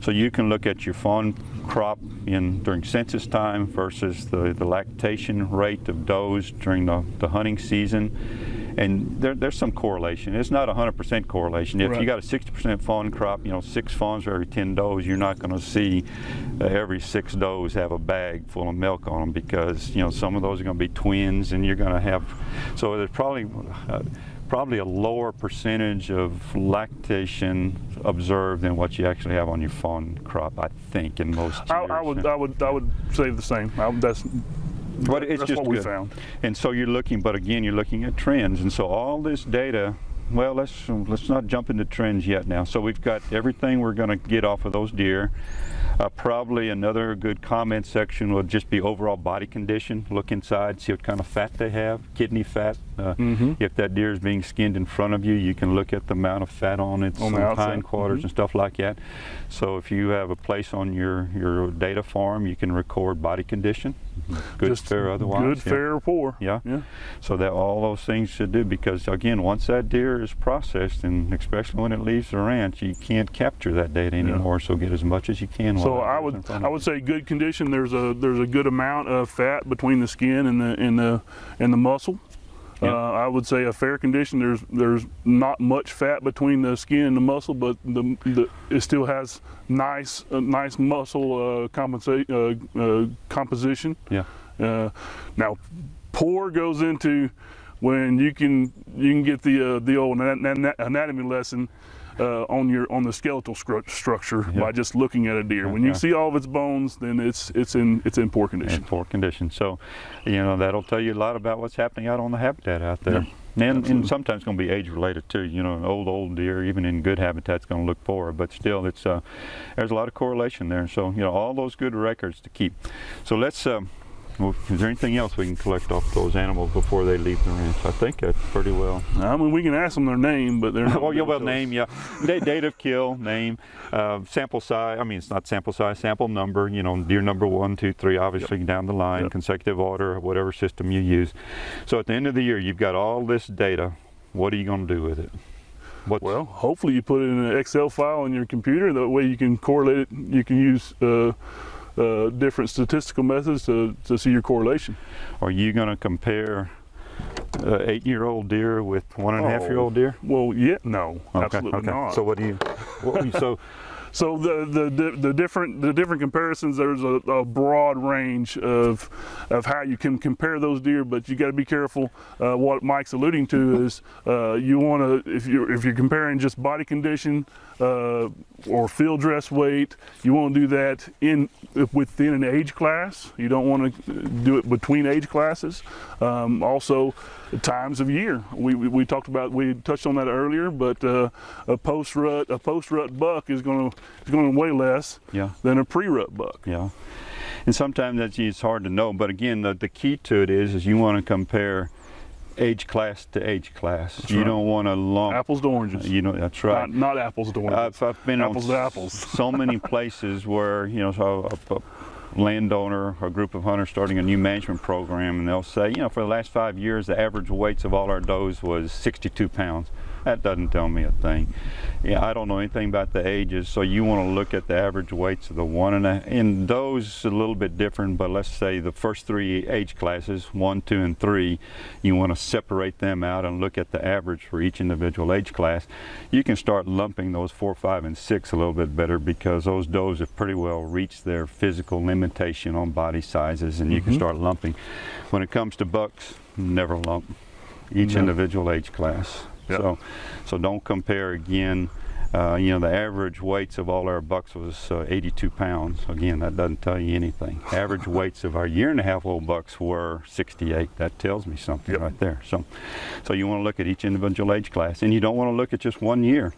you can look at your fawn crop during census time versus the lactation rate of does during the hunting season. And there's some correlation. It's not 100% correlation. If you got a 60% fawn crop, 6 fawns for every 10 does, you're not going to see every 6 does have a bag full of milk on them, because some of those are going to be twins, and you're going to have. So there's probably a lower percentage of lactation observed than what you actually have on your fawn crop, I think, in most years. I would say the same. But it's that's just what we good. found. And so you're looking, but again, you're looking at trends. And so all this data, well, let's not jump into trends yet now. So we've got everything we're going to get off of those deer. Probably another good comment section would just be overall body condition. Look inside, see what kind of fat they have, kidney fat, If that deer is being skinned in front of you, you can look at the amount of fat on its hindquarters and stuff like that. So if you have a place on your data farm, you can record body condition, good, fair, otherwise. Good, fair, or poor. Yeah. So that all those things should do, because again, once that deer is processed, and especially when it leaves the ranch, you can't capture that data anymore. So get as much as you can. So I would say good condition. There's a good amount of fat between the skin and the muscle. I would say a fair condition. There's not much fat between the skin and the muscle, but it still has nice muscle composition. Now, poor goes into when you can get the old anatomy lesson on the skeletal structure by just looking at a deer. When you see all of its bones, then it's in poor condition. In poor condition. So, that'll tell you a lot about what's happening out on the habitat out there. And sometimes it's going to be age related too. An old deer, even in good habitat, is going to look poor. But still, there's a lot of correlation there. So all those good records to keep. So let's. Is there anything else we can collect off those animals before they leave the ranch? I think that's pretty well. I mean, we can ask them their name, but they're not. Name, date of kill, name, sample size. I mean, it's not sample size, sample number. Deer number 1, 2, 3, obviously down the line, consecutive order, whatever system you use. So at the end of the year, you've got all this data. What are you going to do with it? Well, hopefully you put it in an Excel file in your computer. That way you can correlate it. You can use different statistical methods to see your correlation. Are you going to compare 8-year-old deer with 1.5-year-old deer? Well, no, absolutely not. So what do you? So the different comparisons. There's a broad range of how you can compare those deer, but you got to be careful. What Mike's alluding to is you want to, if you're comparing just body condition or field dress weight, you want to do that within an age class. You don't want to do it between age classes. Also, times of year. We touched on that earlier, but a post rut buck is going to weigh less than a pre-rut buck. Yeah, and sometimes it's hard to know. But again, the key to it is you want to compare age class to age class. That's you don't want to lump apples to oranges. That's right. Not apples to oranges. I've been apples to apples. So many places where so a landowner or a group of hunters starting a new management program, and they'll say, for the last 5 years, the average weights of all our does was 62 pounds. That doesn't tell me a thing. I don't know anything about the ages, so you want to look at the average weights of the 1.5. And those a little bit different, but let's say the first 3 age classes, 1, 2, and 3, you want to separate them out and look at the average for each individual age class. You can start lumping those 4, 5, and 6 a little bit better, because those does have pretty well reached their physical limitation on body sizes, and you can start lumping. When it comes to bucks, never lump each individual age class. So don't compare again. The average weights of all our bucks was 82 pounds. Again, that doesn't tell you anything. Average weights of our 1.5-year-old bucks were 68. That tells me something right there. So you want to look at each individual age class, and you don't want to look at just 1 year.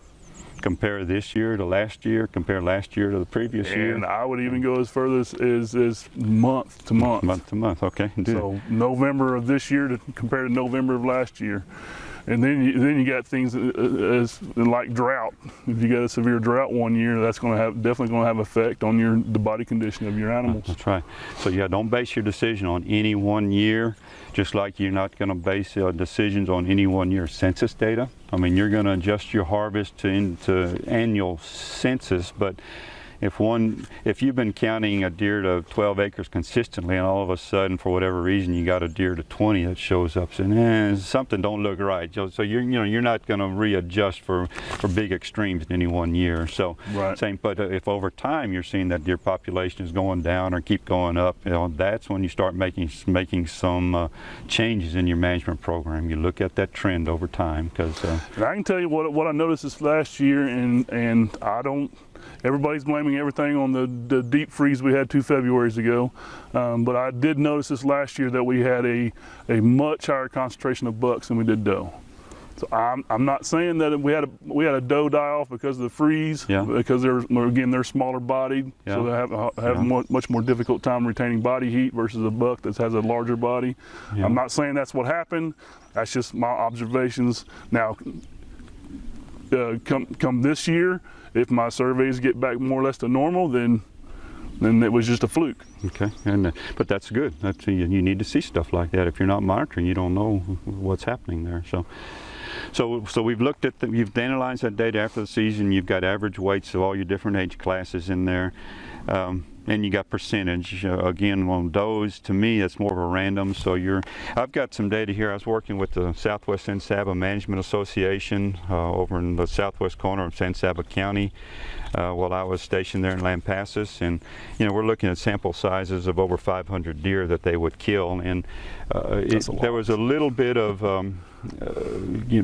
Compare this year to last year, compare last year to the previous year. And I would even go as further as month to month. Month to month, okay. So November of this year to compare to November of last year. And then you got things as like drought. If you got a severe drought 1 year, that's definitely going to have effect on the body condition of your animals. That's right. So don't base your decision on any 1 year, just like you're not going to base decisions on any 1 year census data. I mean, you're going to adjust your harvest into annual census, but if you've been counting a deer to 12 acres consistently, and all of a sudden, for whatever reason, you got a deer to 20 that shows up, and something don't look right. So you're not going to readjust for big extremes in any 1 year. So same. But if over time you're seeing that deer population is going down or keep going up, that's when you start making some changes in your management program. You look at that trend over time, because. And I can tell you what I noticed this last year, and I don't. Everybody's blaming everything on the deep freeze we had 2 Februarys ago, but I did notice this last year that we had a much higher concentration of bucks than we did doe. So I'm not saying that we had a doe die off because of the freeze, because they're smaller bodied, so they have much more difficult time retaining body heat versus a buck that has a larger body. I'm not saying that's what happened. That's just my observations. Now, come this year, if my surveys get back more or less to normal, then it was just a fluke. Okay, but that's good. You need to see stuff like that. If you're not monitoring, you don't know what's happening there. So we've looked at you've analyzed that data after the season. You've got average weights of all your different age classes in there, and you got percentage. Again, on does, to me, it's more of a random. So I've got some data here. I was working with the Southwest San Saba Management Association over in the southwest corner of San Saba County while I was stationed there in Lampasas, and we're looking at sample sizes of over 500 deer that they would kill, and there was a little bit of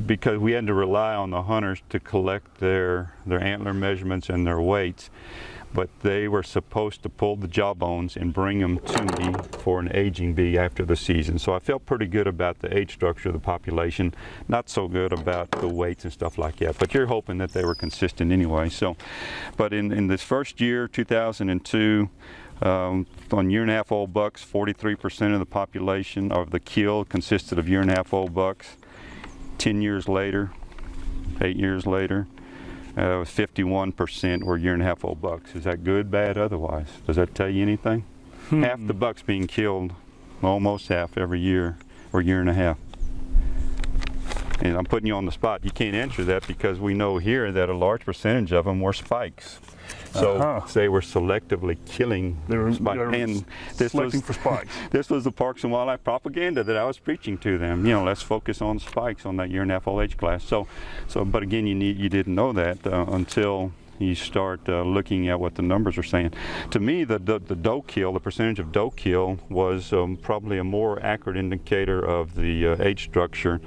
because we had to rely on the hunters to collect their antler measurements and their weights, but they were supposed to pull the jawbones and bring them to me for an aging bee after the season. So I felt pretty good about the age structure of the population, not so good about the weights and stuff like that, but you're hoping that they were consistent anyway. So, but in this first year, 2002, on year-and-a-half-old bucks, 43% of the population of the kill consisted of year-and-a-half-old bucks. 10 years later, 8 years later, 51% were year-and-a-half-old bucks. Is that good, bad, otherwise? Does that tell you anything? Half the bucks being killed, almost half every year, were year-and-a-half. And I'm putting you on the spot. You can't answer that because we know here that a large percentage of them were spikes. So they were selectively killing spikes. Selecting for spikes. This was the Parks and Wildlife propaganda that I was preaching to them. Let's focus on spikes on that year-and-a-half-old age class. But again, you didn't know that until you start looking at what the numbers are saying. To me, the doe kill, the percentage of doe kill, was probably a more accurate indicator of the age structure.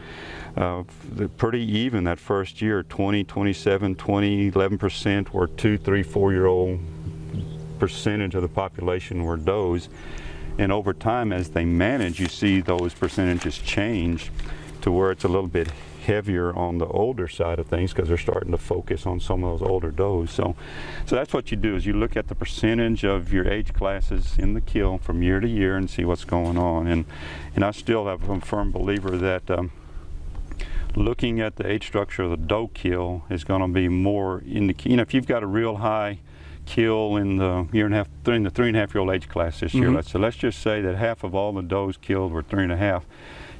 Pretty even that first year, 20, 27, 20, 11% were 2, 3, 4-year-old percentage of the population were does. And over time, as they manage, you see those percentages change to where it's a little bit heavier on the older side of things because they're starting to focus on some of those older does. So that's what you do, is you look at the percentage of your age classes in the kill from year to year and see what's going on. And I still have a firm believer that looking at the age structure of the doe kill is going to be more if you've got a real high kill in the in the 3.5-year-old age class this year, let's just say that half of all the does killed were 3.5.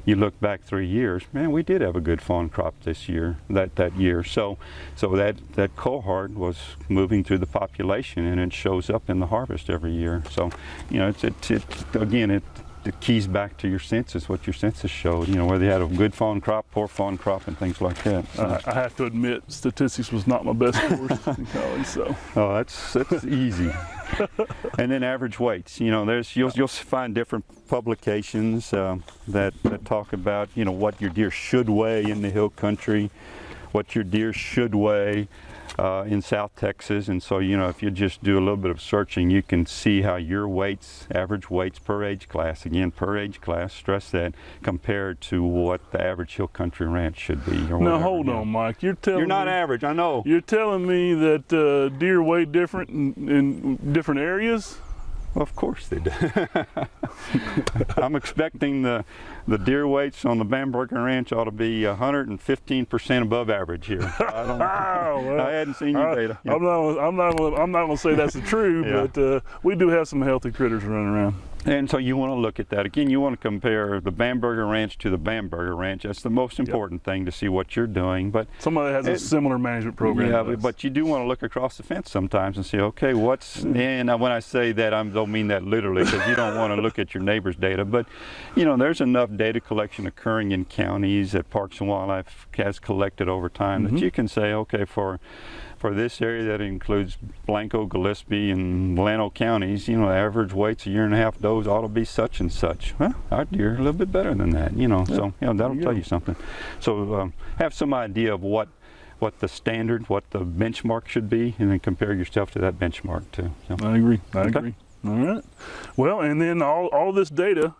You look back 3 years, man, we did have a good fawn crop this year, that year. So that cohort was moving through the population, and it shows up in the harvest every year. So, it keys back to your census, what your census showed, whether you had a good fawn crop, poor fawn crop, and things like that. So. I have to admit, statistics was not my best course in college, so. Oh, that's easy. And then average weights, you'll find different publications that talk about, what your deer should weigh in the hill country, what your deer should weigh in South Texas. And so, if you just do a little bit of searching, you can see how your weights, average weights per age class, again, per age class, stress that, compared to what the average hill country ranch should be. Now, hold on, Mike. You're not average, I know. You're telling me that deer weigh different in different areas? Well, of course they do. I'm expecting the deer weights on the Bamberger Ranch ought to be 115% above average here. I hadn't seen your data. I'm not going to say that's true, but we do have some healthy critters running around. And so you want to look at that. Again, you want to compare the Bamberger Ranch to the Bamberger Ranch. That's the most important thing, to see what you're doing. But somebody has a similar management program. Yeah, but you do want to look across the fence sometimes and say, okay, and when I say that, I don't mean that literally, because you don't want to look at your neighbor's data. But, there's enough data collection occurring in counties that Parks and Wildlife has collected over time that you can say, okay, for this area that includes Blanco, Gillespie, and Llano counties, average weights a year-and-a-half does ought to be such and such. Well, our deer are a little bit better than that, so that'll tell you something. So have some idea of what the standard, what the benchmark should be, and then compare yourself to that benchmark too. So. I agree. I agree. All right. Well, and then all this data,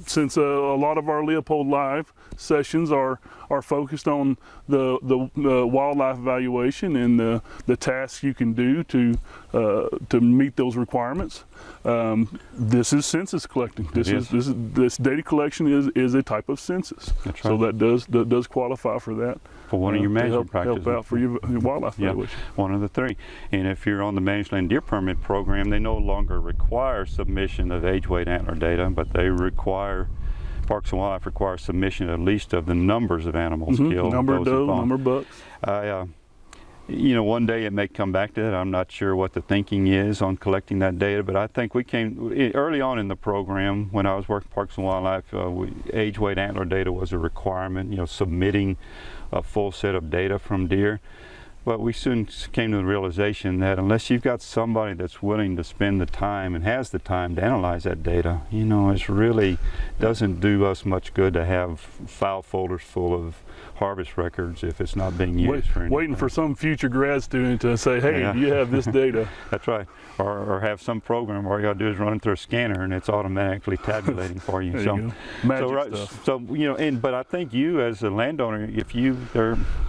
since a lot of our Leopold Live sessions are are focused on the wildlife valuation and the tasks you can do to meet those requirements. This is census collecting. This data collection is a type of census. That's So right. that does qualify for that. For one of your management practices. Help out for your wildlife Yeah, valuation. one of the three. And if you're on the Managed Land Deer Permit program, they no longer require submission of age, weight, antler data, but they require, Parks and Wildlife requires submission at least of the numbers of animals killed. Number of those doe, involved. number of bucks. You know, one day it may come back to that. I'm not sure what the thinking is on collecting that data, but I think we came early on in the program when I was working Parks and Wildlife. Age, weight, antler data was a requirement. You know, submitting a full set of data from deer. But we soon came to the realization that unless you've got somebody that's willing to spend the time and has the time to analyze that data, you know, it really doesn't do us much good to have file folders full of harvest records if it's not being used for anything. Waiting for some future grad student to say, hey, Yeah. you have this data. That's right. Or have some program where all you gotta do is run it through a scanner and it's automatically tabulating for you. There So, you go. Magic so, stuff. so you know, but I think you as a landowner, if you,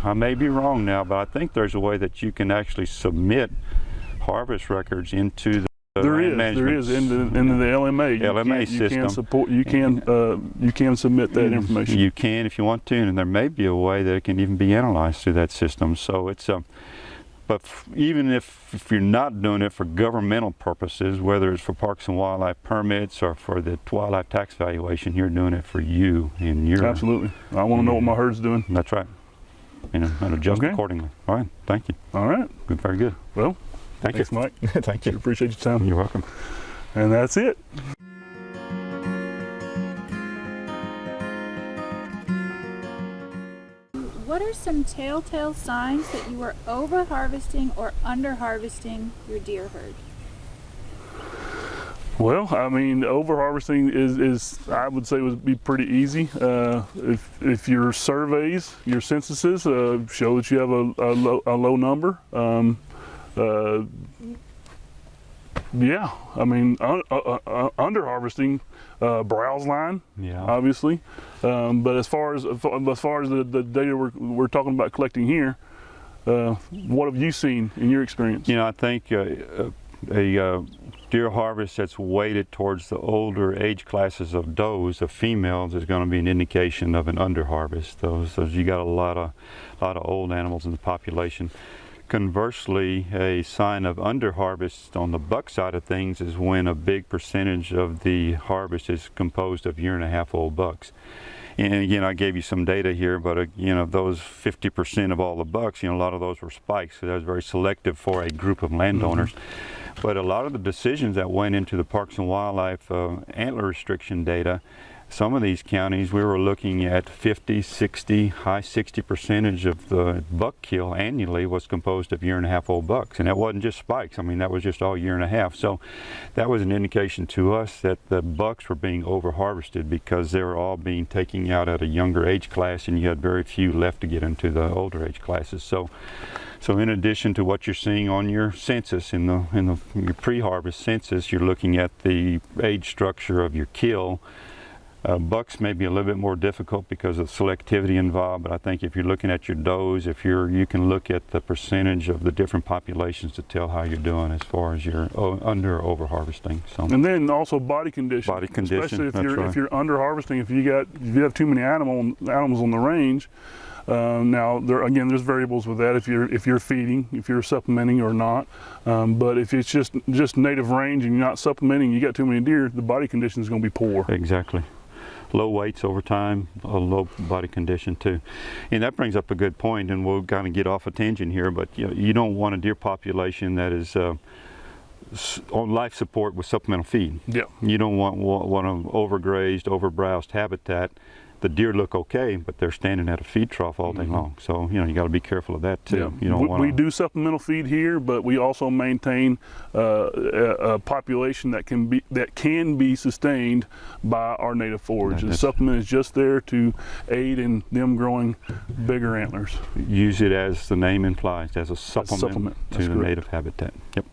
I may be wrong now, but I think there's a way that you can actually submit harvest records into the There land is management in the LMA. LMA You can system. support. You can submit that information. You can if you want to, and there may be a way that it can even be analyzed through that system. So it's but even if you're not doing it for governmental purposes, whether it's for Parks and Wildlife permits or for the wildlife tax valuation, you're doing it for you and your. Absolutely. I want to know what my herd's doing. That's right. You know, and adjust Okay. accordingly. All right. Thank you. All right. Good. Very good. Well, Thank thanks, you. Mike. Thank you. Appreciate your time. You're welcome. And that's it. What are some telltale signs that you are over harvesting or under harvesting your deer herd? Well, I mean, over harvesting is I would say would be pretty easy. If your surveys, your censuses show that you have a low number. Yeah, I mean, under harvesting, browse line, Yeah. obviously. But as far as the data we're talking about collecting here, what have you seen in your experience? You know, I think a deer harvest that's weighted towards the older age classes of does, of females, is going to be an indication of an under harvest. Those you got a lot of old animals in the population. Conversely, a sign of under harvest on the buck side of things is when a big percentage of the harvest is composed of 1.5-year-old bucks. And again, I gave you some data here, but you know, those 50% of all the bucks, you know, a lot of those were spikes, so that was very selective for a group of landowners. But a lot of the decisions that went into the Parks and Wildlife antler restriction data, some of these counties we were looking at 50, 60, high 60% of the buck kill annually was composed of 1.5-year-old bucks, and that wasn't just spikes. I mean, that was just all 1.5 years. So that was an indication to us that the bucks were being over harvested because they were all being taken out at a younger age class, and you had very few left to get into the older age classes. So in addition to what you're seeing on your census, in your pre-harvest census, you're looking at the age structure of your kill. Bucks may be a little bit more difficult because of selectivity involved, but I think if you're looking at your does, you can look at the percentage of the different populations to tell how you're doing as far as your under or over harvesting. So. And then also body condition. Body condition, especially if that's you're right. if you're under harvesting. If you have too many animals on the range. Now there's variables with that. If you're feeding, if you're supplementing or not. But if it's just native range and you're not supplementing, you got too many deer, the body condition is going to be poor. Exactly. Low weights over time, a low body condition too. And that brings up a good point, and we'll kind of get off a tangent here, but you don't want a deer population that is on life support with supplemental feed. Yeah. You don't want an overgrazed, overbrowsed habitat. The deer look okay, but they're standing at a feed trough all day long. So you got to be careful of that too. Yeah. You don't we do supplemental feed here, but we also maintain a population that can be sustained by our native forage. The supplement is just there to aid in them growing bigger antlers. Use it as the name implies, as a supplement to That's the correct. native habitat. Yep.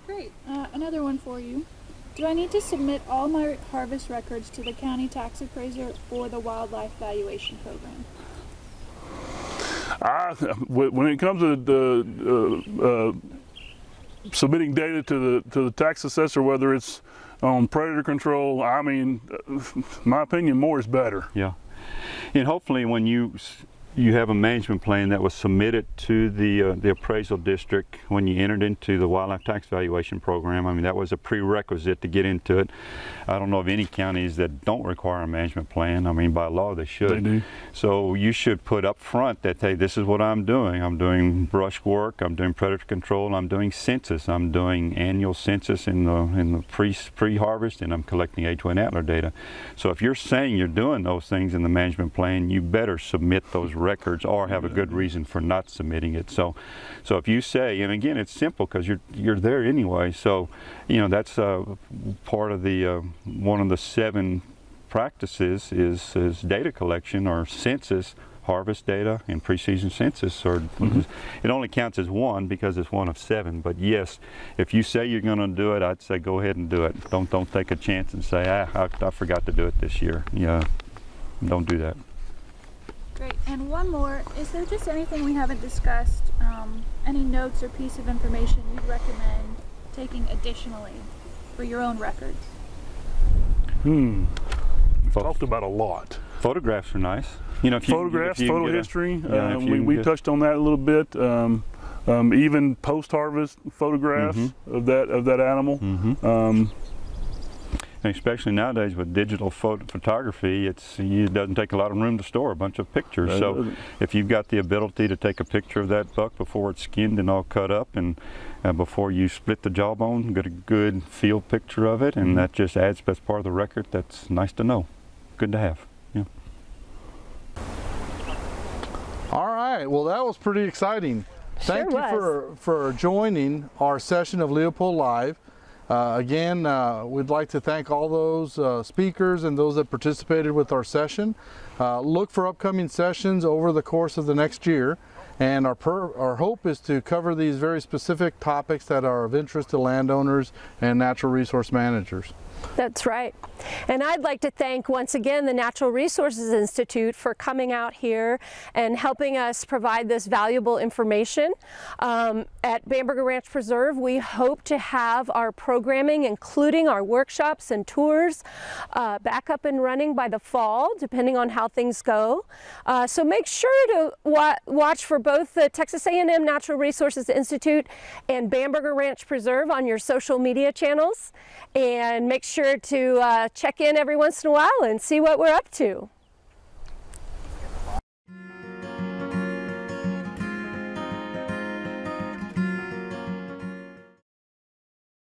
Great. Another one for you. Do I need to submit all my harvest records to the county tax appraiser or the wildlife valuation program? When it comes to the submitting data to the tax assessor, whether it's on predator control, I mean, my opinion, more is better. Yeah, and hopefully when you have a management plan that was submitted to the appraisal district when you entered into the wildlife tax valuation program. I mean, that was a prerequisite to get into it. I don't know of any counties that don't require a management plan. I mean, by law they should. They do. So you should put up front that, hey, this is what I'm doing. I'm doing brush work, I'm doing predator control, I'm doing census, I'm doing annual census in the pre-harvest, and I'm collecting H1 antler data. So if you're saying you're doing those things in the management plan, you better submit those records or have a good reason for not submitting it. So if you say, and again, it's simple because you're there anyway. So, you know, that's part of the one of the 7 practices is data collection or census, harvest data, and preseason census. Or it only counts as 1 because it's 1 of 7. But yes, if you say you're going to do it, I'd say go ahead and do it. Don't take a chance and say, I forgot to do it this year. Yeah, don't do that. Great. And one more, is there just anything we haven't discussed, any notes or piece of information you'd recommend taking additionally for your own records? We've talked about a lot. Photographs are nice. You know, Photographs, photo history. Yeah, we touched on that a little bit. Even post-harvest photographs of that animal. And especially nowadays with digital photography, it doesn't take a lot of room to store a bunch of pictures. So if you've got the ability to take a picture of that buck before it's skinned and all cut up, and before you split the jawbone, get a good field picture of it, and that just adds as part of the record. That's nice to know. Good to have. Yeah. All right, well, that was pretty exciting. Thank you for joining our session of Leopold Live. Again, we'd like to thank all those speakers and those that participated with our session. Look for upcoming sessions over the course of the next year, and our hope is to cover these very specific topics that are of interest to landowners and natural resource managers. That's right. And I'd like to thank once again the Natural Resources Institute for coming out here and helping us provide this valuable information. At Bamberger Ranch Preserve, we hope to have our programming, including our workshops and tours, back up and running by the fall, depending on how things go. So make sure to watch for both the Texas A&M Natural Resources Institute and Bamberger Ranch Preserve on your social media channels, and make sure to check in every once in a while and see what we're up to.